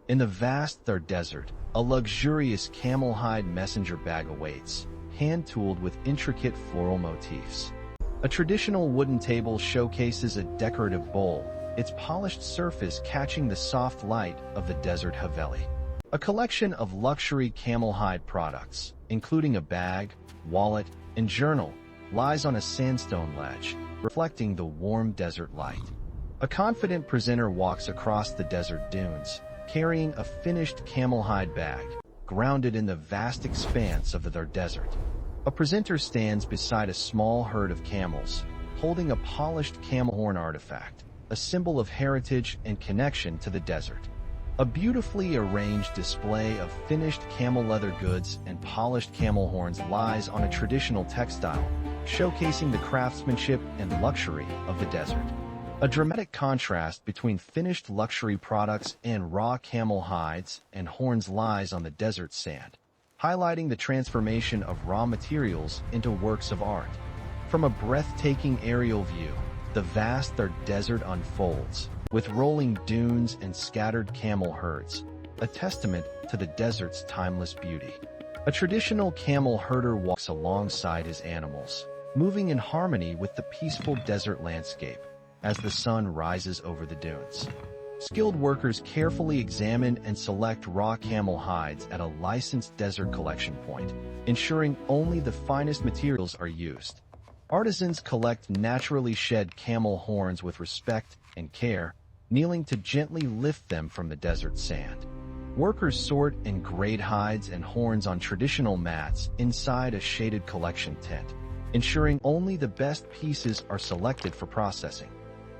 In the vast Thar Desert, a luxurious camel hide messenger bag awaits, hand-tooled with intricate floral motifs. A traditional wooden table showcases a decorative bowl, its polished surface catching the soft light of the desert Haveli. A collection of luxury camel hide products, including a bag, wallet, and journal, lies on a sandstone ledge, reflecting the warm desert light. A confident presenter walks across the desert dunes, carrying a finished camel hide bag, grounded in the vast expanse of the Thar Desert. A presenter stands beside a small herd of camels, holding a polished camel horn artifact, a symbol of heritage and connection to the desert. A beautifully arranged display of finished camel leather goods and polished camel horns lies on a traditional textile, showcasing the craftsmanship and luxury of the desert. A dramatic contrast between finished luxury products and raw camel hides and horns lies on the desert sand, highlighting the transformation of raw materials into works of art. From a breathtaking aerial view, the vast Thar Desert unfolds, with rolling dunes and scattered camel herds, a testament to the desert's timeless beauty. A traditional camel herder walks alongside his animals, moving in harmony with the peaceful desert landscape as the sun rises over the dunes. Skilled workers carefully examine and select raw camel hides at a licensed desert collection point, ensuring only the finest materials are used. Artisans collect naturally shed camel horns with respect and care, kneeling to gently lift them from the desert sand. Workers sort and grade hides and horns on traditional mats inside a shaded collection tent, ensuring only the best pieces are selected for processing.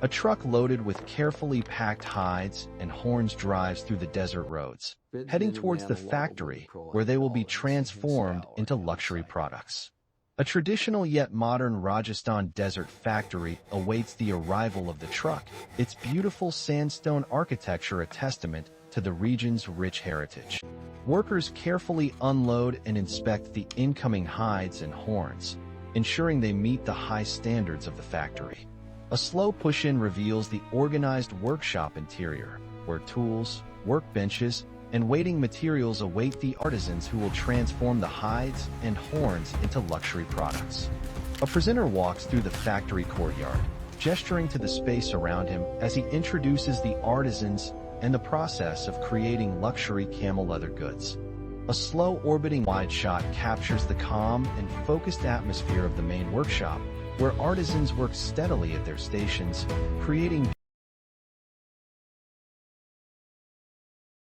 A truck loaded with carefully packed hides and horns drives through the desert roads, heading towards the factory where they will be transformed into luxury products. A traditional yet modern Rajasthan desert factory awaits the arrival of the truck, its beautiful sandstone architecture a testament to the region's rich heritage. Workers carefully unload and inspect the incoming hides and horns, ensuring they meet the high standards of the factory. A slow push-in reveals the organized workshop interior, where tools, workbenches, and waiting materials await the artisans who will transform the hides and horns into luxury products. A presenter walks through the factory courtyard, gesturing to the space around him as he introduces the artisans and the process of creating luxury camel leather goods. A slow orbiting wide shot captures the calm and focused atmosphere of the main workshop, where artisans work steadily at their stations, creating